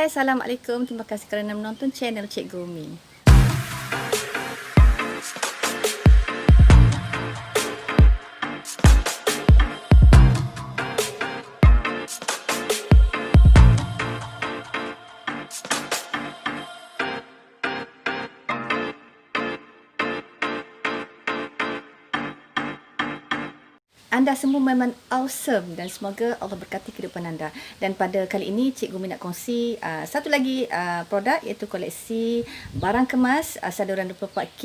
Assalamualaikum. Terima kasih kerana menonton channel Cikgu Umi. Anda semua memang awesome dan semoga Allah berkati kehidupan anda. Dan pada kali ini Cikgu Umi nak kongsi satu lagi produk, iaitu koleksi barang kemas saduran 24K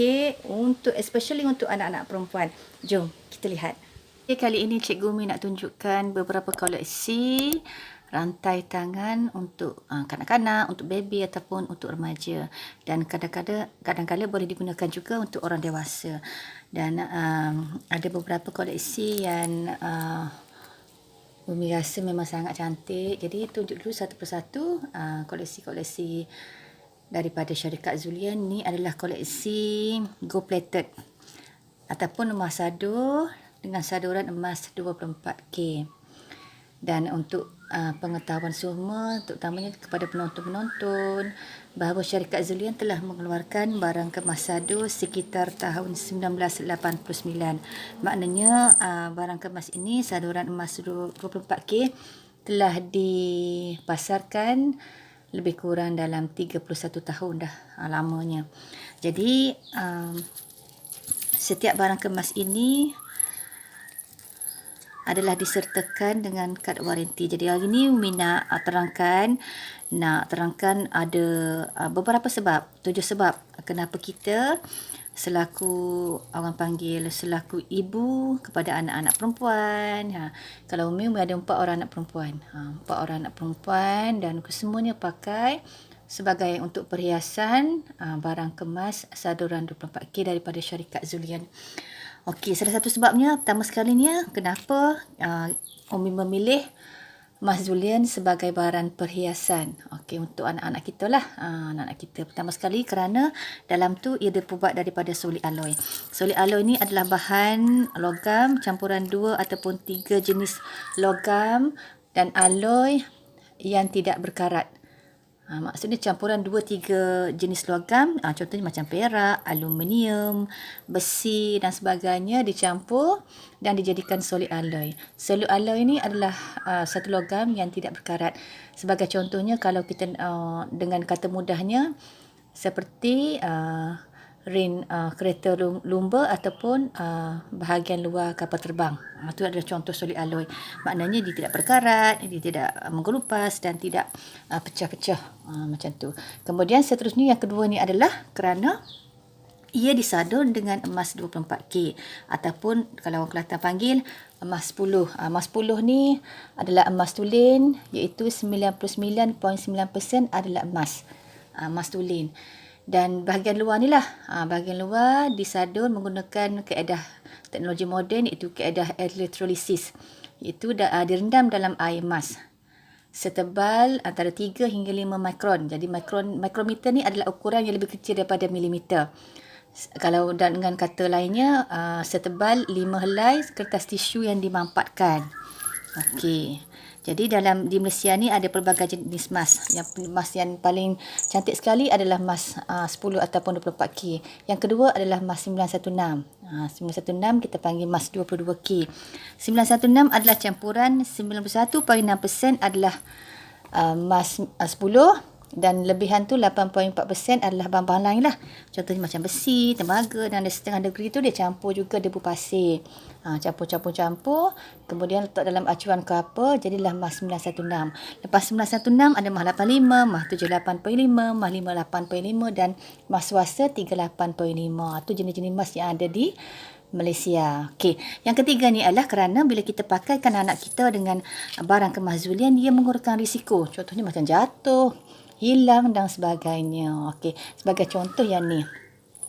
especially untuk anak-anak perempuan. Jom kita lihat. Kali ini Cikgu Umi nak tunjukkan beberapa koleksi rantai tangan untuk kanak-kanak, untuk baby ataupun untuk remaja, dan kadang-kadang boleh digunakan juga untuk orang dewasa. Dan ada beberapa koleksi yang Umi rasa memang sangat cantik. Jadi tunjuk dulu satu persatu koleksi-koleksi daripada syarikat Zulian. Ni adalah koleksi gold plated ataupun emas sadur dengan saduran emas 24K. Dan untuk pengetahuan semua, terutamanya kepada penonton-penonton, bahawa syarikat Zulian telah mengeluarkan barang kemas sadur sekitar tahun 1989. Maknanya barang kemas ini, saduran emas 24K, telah dipasarkan lebih kurang dalam 31 tahun dah lamanya. Jadi setiap barang kemas ini adalah disertakan dengan kad waranti. Jadi hari ini Umi nak terangkan ada beberapa sebab, 7 sebab kenapa kita selaku ibu kepada anak-anak perempuan. Kalau Umi ada 4 orang anak perempuan. 4 orang anak perempuan dan kesemuanya pakai sebagai untuk perhiasan barang kemas saduran 24K daripada syarikat Zulian. Okey, salah satu sebabnya, pertama sekalinya, kenapa Umi memilih emas Zulian sebagai barang perhiasan. Okey, untuk anak-anak kita lah. Anak-anak kita. Pertama sekali kerana dalam tu ia dibuat daripada solid alloy. Solid alloy ni adalah bahan logam campuran 2 ataupun 3 jenis logam dan alloy yang tidak berkarat. Maksudnya campuran 2-3 jenis logam, contohnya macam perak, aluminium, besi dan sebagainya dicampur dan dijadikan solid alloy. Solid alloy ini adalah satu logam yang tidak berkarat. Sebagai contohnya, kalau kita dengan kata mudahnya, seperti rin kereta lumba ataupun bahagian luar kapal terbang. Itu adalah contoh solid alloy. Maknanya dia tidak berkarat, dia tidak menggelupas dan tidak pecah-pecah macam tu. Kemudian seterusnya yang kedua ni adalah kerana ia disadur dengan emas 24K ataupun kalau orang Kelantan panggil emas 10. Emas 10 ni adalah emas tulen, iaitu 99.9% adalah emas tulen. Dan bahagian luar ni lah, bahagian luar disadur menggunakan kaedah teknologi moden, iaitu kaedah elektrolisis, iaitu direndam dalam air emas setebal antara 3 hingga 5 mikron. Jadi mikrometer ni adalah ukuran yang lebih kecil daripada milimeter. Kalau dengan kata lainnya, setebal 5 helai kertas tisu yang dimampatkan. Okey. Jadi di Malaysia ni ada pelbagai jenis emas. Emas yang paling cantik sekali adalah emas 10 ataupun 24K. Yang kedua adalah emas 916. 916 kita panggil emas 22K. 916 adalah campuran, 91.6% adalah emas 10 dan lebihan tu 8.4% adalah bahan-bahan lain lah. Contohnya macam besi, tembaga, dan setengah negeri tu dia campur juga debu pasir. Campur. Kemudian letak dalam acuan ke apa, jadilah emas 916. Lepas 916 ada emas 85, emas 78.5, emas 58.5 dan emas swasta 38.5. Itu jenis-jenis emas yang ada di Malaysia. Okey, yang ketiga ni adalah kerana bila kita pakaikan anak kita dengan barang kemas Zulian, dia mengurangkan risiko. Contohnya macam jatuh, hilang dan sebagainya. Okey, sebagai contoh yang ni.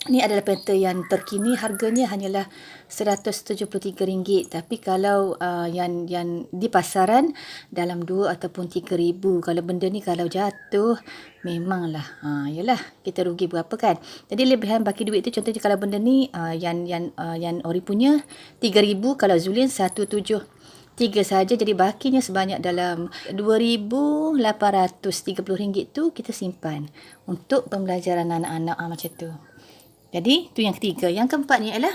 Ni adalah printer yang terkini, harganya hanyalah RM173. Tapi kalau yang di pasaran dalam 2 ataupun 3,000. Kalau benda ni kalau jatuh, memanglah yalah kita rugi berapa kan. Jadi lebihan baki duit tu, contohnya kalau benda ni yang ori punya 3,000, kalau Zulian 1,7 3 saja, jadi bakinya sebanyak dalam RM2,830 tu kita simpan untuk pembelajaran anak-anak macam tu. Jadi tu yang ketiga. Yang keempat ni ialah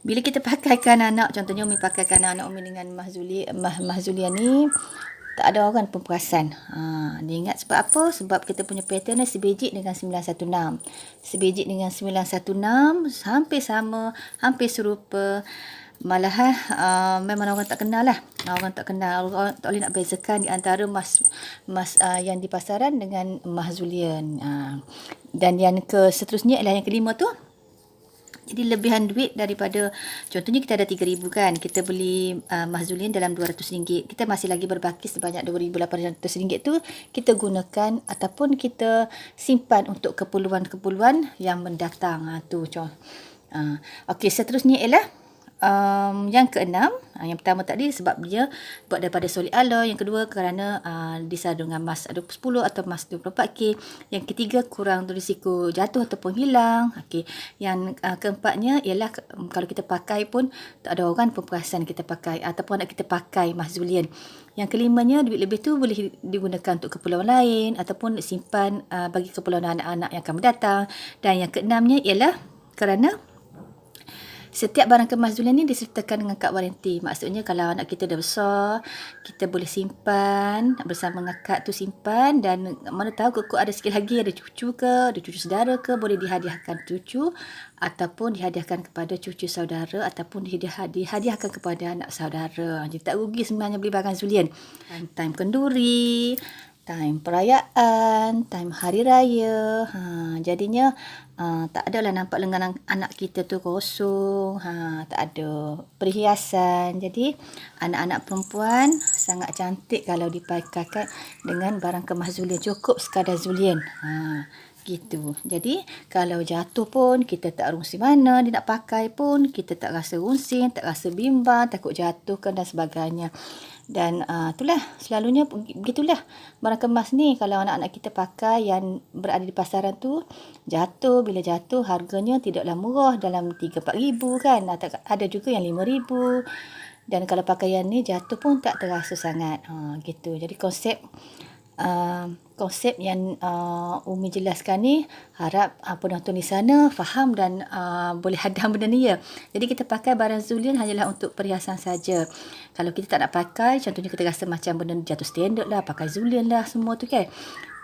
bila kita pakaikan anak, contohnya Umi pakaikan anak Umi dengan Mahzulian ni, tak ada orang pempuasan. Dia ingat sebab apa? Sebab kita punya pattern ni sebiji dengan 916. Sebiji dengan 916 hampir sama, hampir serupa. Malahan memang orang tak kenal lah. Orang tak kenal. Orang tak boleh nak bezakan di antara mas yang di pasaran dengan Mahzulian. Dan yang seterusnya ialah yang kelima tu. Jadi lebihan duit daripada, contohnya kita ada 3,000 kan, kita beli Mahzulian dalam RM200, kita masih lagi berbaki sebanyak RM2,800 tu, kita gunakan ataupun kita simpan untuk keperluan-keperluan yang mendatang. Tu contoh. Okey, seterusnya ialah yang keenam, yang pertama tadi sebab dia buat daripada solid ala, yang kedua kerana disadu dengan emas 10 atau emas 24K, yang ketiga kurang risiko jatuh ataupun hilang. Okey, yang keempatnya ialah kalau kita pakai pun tak ada orang pempuasan kita pakai ataupun nak kita pakai Mahzulian. Yang kelimanya, duit lebih tu boleh digunakan untuk keperluan lain ataupun simpan bagi keperluan anak-anak yang akan mendatang. Dan yang keenamnya ialah kerana setiap barang Mahzulian ni disertakan dengan kad waranti. Maksudnya kalau anak kita dah besar, kita boleh simpan bersama dengan kad tu, simpan, dan mana tahu kok ada sikit lagi, ada cucu ke, ada cucu saudara ke, boleh dihadiahkan cucu ataupun dihadiahkan kepada cucu saudara ataupun dihadiahkan kepada anak saudara. Jadi tak rugi sebenarnya beli barang Zulian. Time kenduri, time perayaan, time hari raya. Jadinya tak adalah nampak lengan anak kita tu kosong. Tak ada perhiasan. Jadi anak-anak perempuan sangat cantik kalau dipakaikan dengan barang kemas Zulian. Cukup sekadar Zulian. Gitu. Jadi kalau jatuh pun kita tak rungsing mana, dia nak pakai pun kita tak rasa rungsing, tak rasa bimbang, takut jatuhkan dan sebagainya. Dan itulah selalunya begitulah barang kemas ni, kalau anak-anak kita pakai yang berada di pasaran tu, jatuh, bila jatuh harganya tidaklah murah, dalam 3-4 ribu kan, ada juga yang 5 ribu. Dan kalau pakaian ni jatuh pun tak terasa sangat. Gitu. Jadi konsep yang Umi jelaskan ni, harap penonton di sana faham dan boleh hadam benda ni ya. Jadi kita pakai barang Zulian hanyalah untuk perhiasan saja. Kalau kita tak nak pakai, contohnya kita rasa macam benda ni jatuh standard lah, pakai Zulian lah semua tu kan,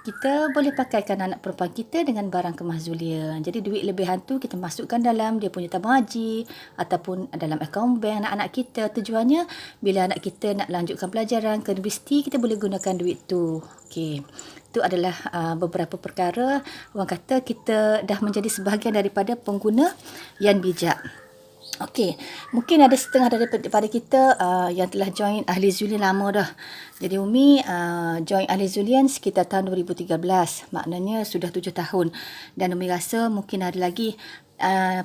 kita boleh pakaikan anak perempuan kita dengan barang kemas Zulian. Jadi duit lebihan tu kita masukkan dalam dia punya tabung haji ataupun dalam akaun bank anak-anak kita. Tujuannya bila anak kita nak lanjutkan pelajaran ke universiti, kita boleh gunakan duit tu. Okey. Itu adalah beberapa perkara orang kata kita dah menjadi sebahagian daripada pengguna yang bijak. Okey, mungkin ada setengah daripada kita yang telah join Ahli Zulian lama dah. Jadi Umi join Ahli Zulian sekitar tahun 2013. Maknanya sudah 7 tahun. Dan Umi rasa mungkin ada lagi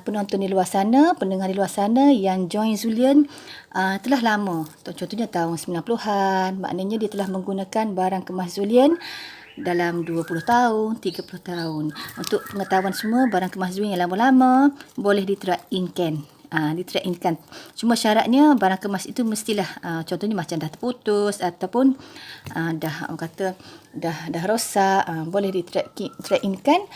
penonton di luar sana, pendengar di luar sana yang join Zulian telah lama. Contohnya tahun 90-an. Maknanya dia telah menggunakan barang kemas Zulian dalam 20 tahun, 30 tahun. Untuk pengetahuan semua, barang kemas Zulian yang lama-lama boleh di-trade-in-kan. Di-trade-in-kan. Cuma syaratnya barang kemas itu mestilah contohnya macam dah terputus ataupun dah orang kata dah rosak, boleh di-trade-in-kan.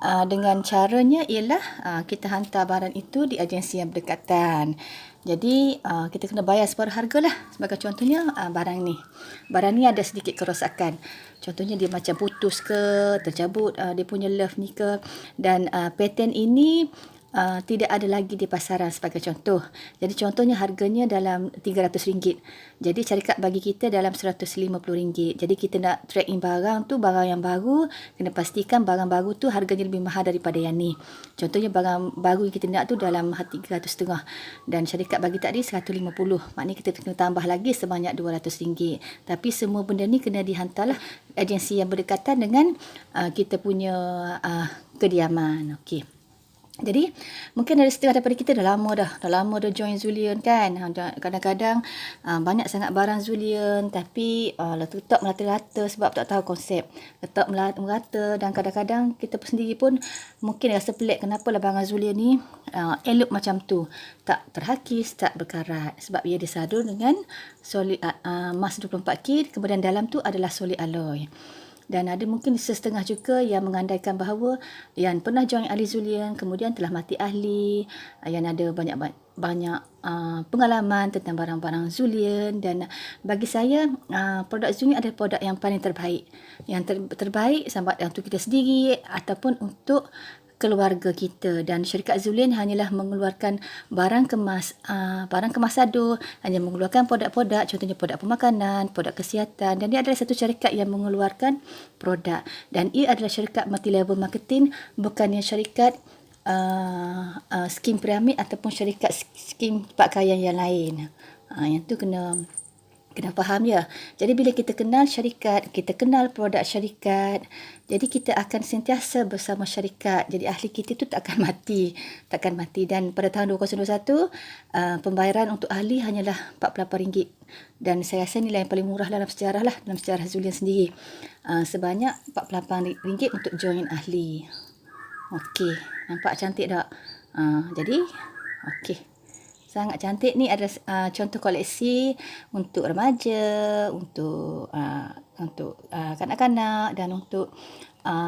Dengan caranya ialah kita hantar barang itu di agensi yang berdekatan. Jadi kita kena bayar separuh harga lah. Sebagai contohnya barang ni. Barang ni ada sedikit kerosakan. Contohnya dia macam putus ke, tercabut dia punya love ni ke. Dan pattern ini tidak ada lagi di pasaran sebagai contoh. Jadi contohnya harganya dalam RM300. Jadi syarikat bagi kita dalam RM150. Jadi kita nak trade in barang tu, barang yang baru, kena pastikan barang baru tu harganya lebih mahal daripada yang ni. Contohnya barang baru yang kita nak tu dalam RM300.5 dan syarikat bagi tadi RM150. Maknanya kita kena tambah lagi sebanyak RM200. Tapi semua benda ni kena dihantarlah agensi yang berdekatan dengan kita punya kediaman. Okey. Jadi mungkin ada setengah daripada kita dah lama dah join Zulian kan. Kadang-kadang banyak sangat barang Zulian tapi letak merata-rata sebab tak tahu konsep. Letak merata dan kadang-kadang kita sendiri pun mungkin rasa pelik kenapa lah barang Zulian ni elok macam tu. Tak terhakis, tak berkarat sebab ia disadur dengan solid emas 24K, kemudian dalam tu adalah solid alloy. Dan ada mungkin setengah juga yang mengandaikan bahawa yang pernah join ahli Zulian kemudian telah mati ahli, yang ada banyak pengalaman tentang barang-barang Zulian. Dan bagi saya produk Zulian adalah produk yang paling terbaik. Yang terbaik sama ada untuk kita sendiri ataupun untuk keluarga kita. Dan syarikat Zulian hanyalah mengeluarkan barang kemas sadur, hanya mengeluarkan produk-produk, contohnya produk pemakanan, produk kesihatan, dan dia adalah satu syarikat yang mengeluarkan produk, dan ia adalah syarikat multi level marketing, bukannya syarikat skim piramid ataupun syarikat skim pakaian yang lain. Yang tu kena faham ya. Jadi bila kita kenal syarikat, kita kenal produk syarikat, jadi kita akan sentiasa bersama syarikat. Jadi ahli kita tu takkan mati. Dan pada tahun 2021, pembayaran untuk ahli hanyalah RM48. Dan saya rasa nilai yang paling murah dalam sejarah Zulian sendiri. Sebanyak RM48 untuk join ahli. Okey, nampak cantik tak? Jadi, okey. Sangat cantik. Ni adalah contoh koleksi untuk remaja, untuk kanak-kanak dan untuk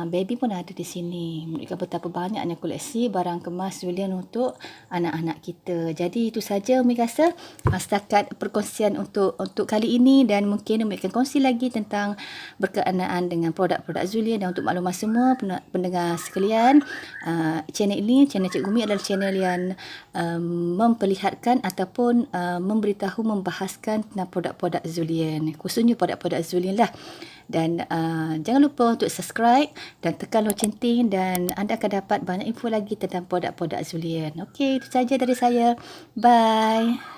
baby pun ada di sini. Menunjukkan betapa banyaknya koleksi barang kemas Zulian untuk anak-anak kita. Jadi itu saja Umi rasa setakat perkongsian untuk kali ini, dan mungkin Umi akan kongsi lagi tentang berkenaan dengan produk-produk Zulian. Dan untuk maklumat semua pendengar sekalian, channel ini, channel Cikgu Umi adalah channel yang memperlihatkan ataupun memberitahu, membahaskan tentang produk-produk Zulian, khususnya produk-produk Zulian lah. Dan jangan lupa untuk subscribe dan tekan loceng ting, dan anda akan dapat banyak info lagi tentang produk-produk Zulian. Okey, itu saja dari saya. Bye.